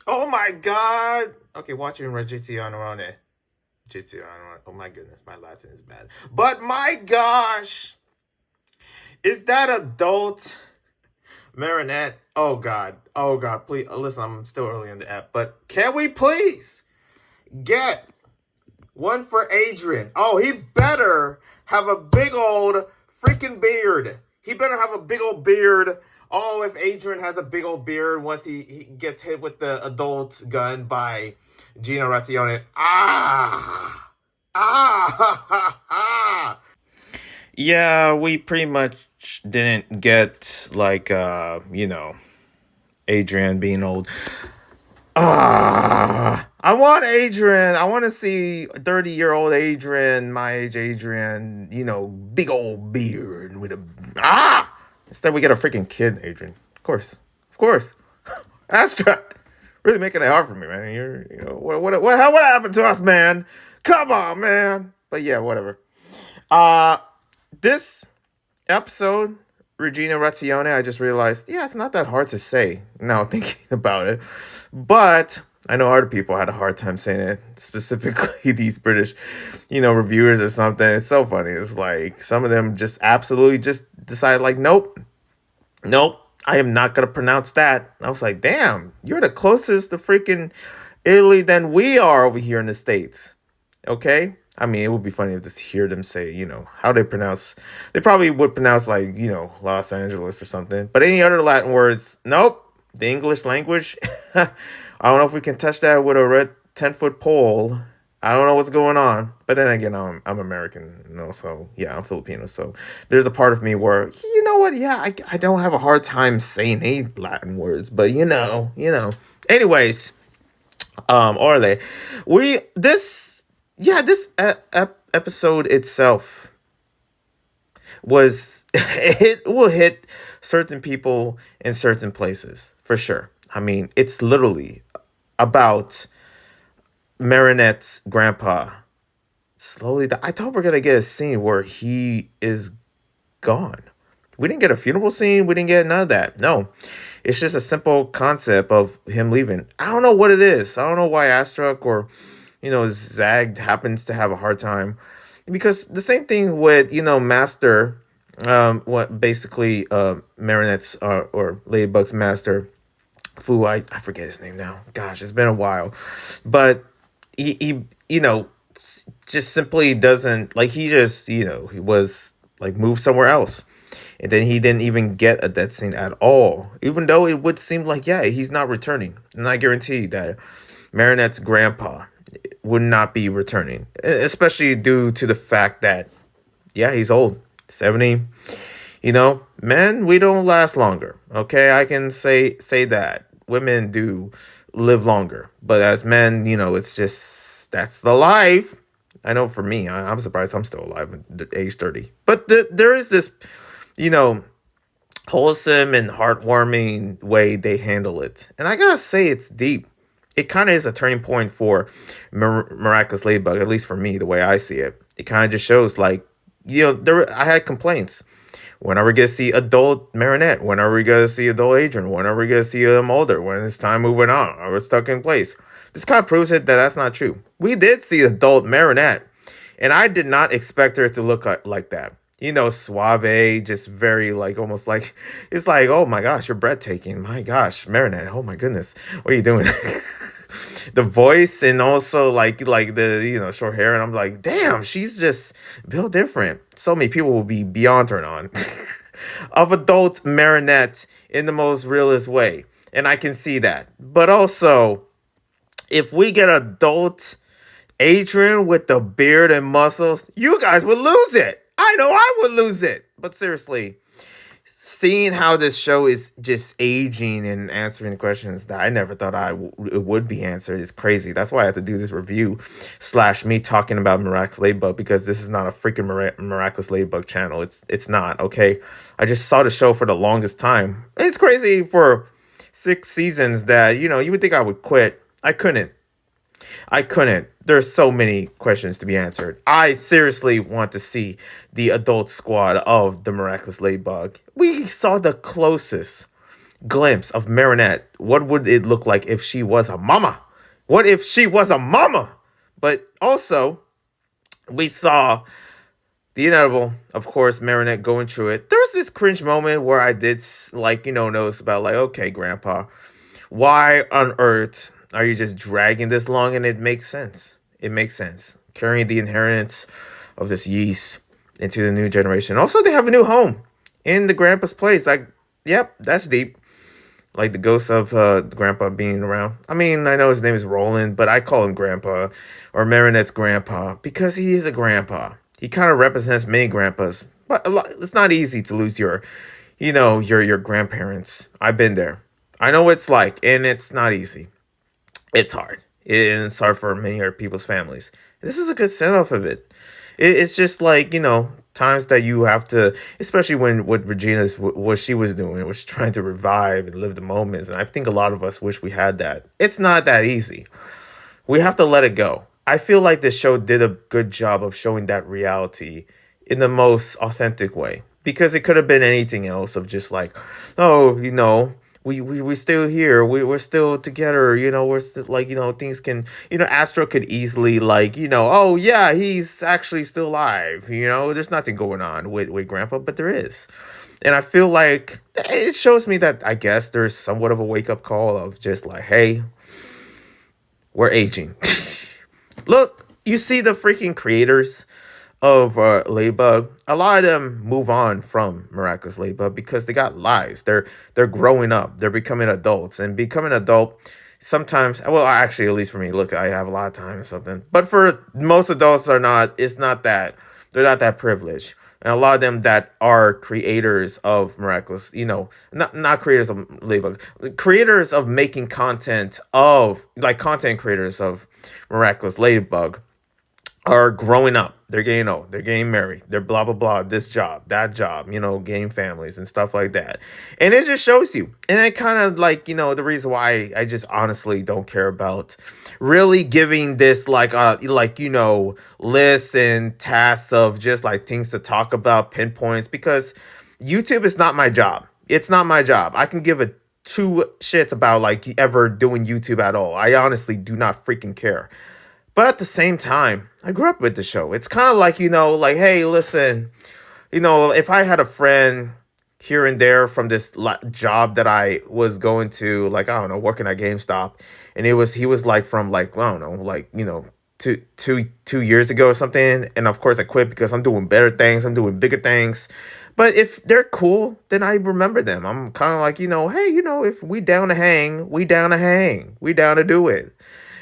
Oh my god. Okay, watching Riginarazione. Riginarazione. Oh my goodness, my Latin is bad. But my gosh, is that adult Marinette? Oh god. Oh god. Please listen. I'm still early in the app, but can we please get one for Adrian? Oh, he better have a big old freaking beard. He better have a big old beard. Oh, if Adrian has a big old beard once he gets hit with the adult gun by Gina. Ah! Ah! Ha, ha, ha. Yeah, we pretty much didn't get like Adrian being old. I want Adrian. I want to see 30-year-old Adrian, my age Adrian, big old beard with a Instead we get a freaking kid, Adrian. Of course. Of course. Astra. Really making it hard for me, man. What happened to us, man? Come on, man. But yeah, whatever. Uh this episode, Riginarazione, I just realized, yeah, it's not that hard to say now thinking about it. But I know other people had a hard time saying it, specifically these British, reviewers or something. It's so funny. It's like some of them just absolutely just decide, like, nope, nope, I am not going to pronounce that. I was like, damn, you're the closest to freaking Italy than we are over here in the States. Okay? I mean, it would be funny to just hear them say, how they pronounce. They probably would pronounce like, Los Angeles or something. But any other Latin words, nope. The English language, I don't know if we can touch that with a red 10-foot pole. I don't know what's going on. But then again, I'm American, so yeah, I'm Filipino. So there's a part of me where, you know what? Yeah, I don't have a hard time saying any Latin words. But, Anyways, Orle, we, this, yeah, this episode itself was it will hit certain people in certain places for sure. I mean, it's literally about Marinette's grandpa slowly. I thought we're gonna get a scene where he is gone. We didn't get a funeral scene. We didn't get none of that. No, it's just a simple concept of him leaving. I don't know what it is. I don't know why Astruck or Zag happens to have a hard time, because the same thing with Master, what basically Marinette's or Ladybug's master, Fu, I forget his name now. Gosh, it's been a while, but he just simply doesn't, like, he just he was like moved somewhere else, and then he didn't even get a death scene at all, even though it would seem like, yeah, he's not returning. And I guarantee that Marinette's grandpa would not be returning, especially due to the fact that, yeah, he's old, 70. Men, we don't last longer. Okay, I can say that women do live longer, but as men, it's just, that's the life. I know for me, I'm surprised I'm still alive at age 30. But there is this, you know, wholesome and heartwarming way they handle it. And I gotta say, it's deep. It kind of is a turning point for Miraculous Ladybug, at least for me, the way I see it. It kind of just shows, like, I had complaints. When are we going to see adult Marinette? When are we going to see adult Adrian? When are we going to see them older? When it's time moving on? Are we stuck in place? This kind of proves it that that's not true. We did see adult Marinette, and I did not expect her to look like that. Suave, just very, like, almost like, it's like, oh my gosh, you're breathtaking. My gosh, Marinette, oh my goodness, what are you doing? The voice, and also like the short hair, and I'm like, damn, she's just built different. So many people will be beyond turned on of adult Marinette in the most realist way, and I can see that. But also, if we get adult Adrian with the beard and muscles, you guys would lose it. I know I would lose it. But seriously, seeing how this show is just aging and answering questions that I never thought it would be answered is crazy. That's why I have to do this review / me talking about Miraculous Ladybug, because this is not a freaking Miraculous Ladybug channel. It's not, okay? I just saw the show for the longest time. It's crazy for 6 seasons that, you would think I would quit. I couldn't. There's so many questions to be answered. I seriously want to see the adult squad of the Miraculous Ladybug. We saw the closest glimpse of Marinette. What would it look like if she was a mama? What if she was a mama? But also, we saw the inevitable, of course, Marinette going through it. There was this cringe moment where I did, like, notice about, like, okay, Grandpa, why on earth are you just dragging this long? And it makes sense. It makes sense. Carrying the inheritance of this yeast into the new generation. Also, they have a new home in the grandpa's place. Like, yep, that's deep. Like the ghost of grandpa being around. I mean, I know his name is Roland, but I call him grandpa or Marinette's grandpa because he is a grandpa. He kind of represents many grandpas. But it's not easy to lose your grandparents. I've been there. I know what it's like, and it's not easy. It's hard. And it's hard for many other people's families. This is a good send off of it. It's just like, times that you have to, especially when what Regina's, what she was doing, was trying to revive and live the moments. And I think a lot of us wish we had that. It's not that easy. We have to let it go. I feel like this show did a good job of showing that reality in the most authentic way. Because it could have been anything else of just like, oh, we're still here. We're still together. We're still like, things can, Astro could easily like, oh yeah, he's actually still alive. There's nothing going on with Grandpa, but there is. And I feel like it shows me that I guess there's somewhat of a wake up call of just like, hey, we're aging. Look, you see the freaking creators of Ladybug, a lot of them move on from Miraculous Ladybug because they got lives. They're growing up. They're becoming adults, and becoming an adult sometimes. Well, actually, at least for me, look, I have a lot of time or something. But for most adults, are not. It's not that they're not that privileged. And a lot of them that are creators of Miraculous, not creators of Ladybug, creators of making content of like content creators of Miraculous Ladybug are growing up. They're getting old. They're getting married. They're blah, blah, blah. This job, that job, getting families and stuff like that. And it just shows you. And it kind of like, the reason why I just honestly don't care about really giving this lists and tasks of just like things to talk about, pinpoints, because YouTube is not my job. It's not my job. I can give a two shits about like ever doing YouTube at all. I honestly do not freaking care. But at the same time, I grew up with the show. It's kind of like, like, hey, listen, if I had a friend here and there from this job that I was going to, like, I don't know, working at GameStop, and he was like from like, I don't know, like, 2 years ago or something. And of course I quit because I'm doing better things. I'm doing bigger things. But if they're cool, then I remember them. I'm kind of like, hey, if we down to hang, we down to hang. We down to do it.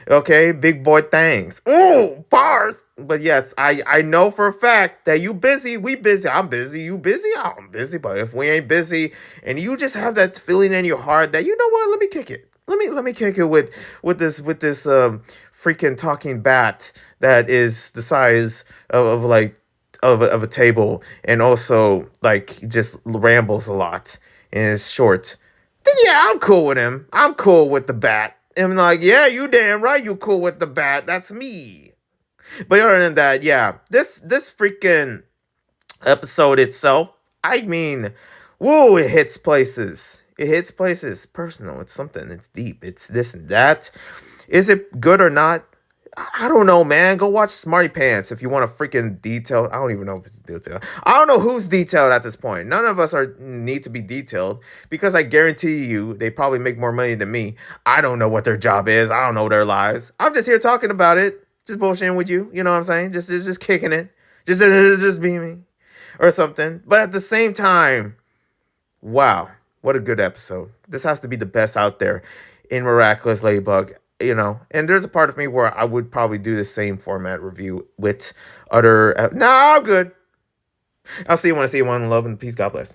Okay, big boy things. Ooh, bars. But yes, I know for a fact that you busy, we busy. I'm busy, you busy, I'm busy. But if we ain't busy and you just have that feeling in your heart that, you know what, let me kick it. Let me kick it with this freaking talking bat that is the size of like of a table, and also like just rambles a lot and is short. Then yeah, I'm cool with him. I'm cool with the bat. And I'm like, yeah, you damn right, you cool with the bat. That's me. But other than that, yeah, this freaking episode itself, I mean, whoa, it hits places. It hits places. Personal. It's something. It's deep. It's this and that. Is it good or not? I don't know, man. Go watch Smarty Pants if you want a freaking detailed. I don't even know if it's detailed. I don't know who's detailed at this point. None of us need to be detailed because I guarantee you they probably make more money than me. I don't know what their job is. I don't know their lives. I'm just here talking about it, just bullshitting with you. You know what I'm saying? Just kicking it, just being me or something. But at the same time, wow, what a good episode. This has to be the best out there in Miraculous Ladybug. And there's a part of me where I would probably do the same format review with other. No, I'm good. I'll see you when I see you. One love and peace. God bless.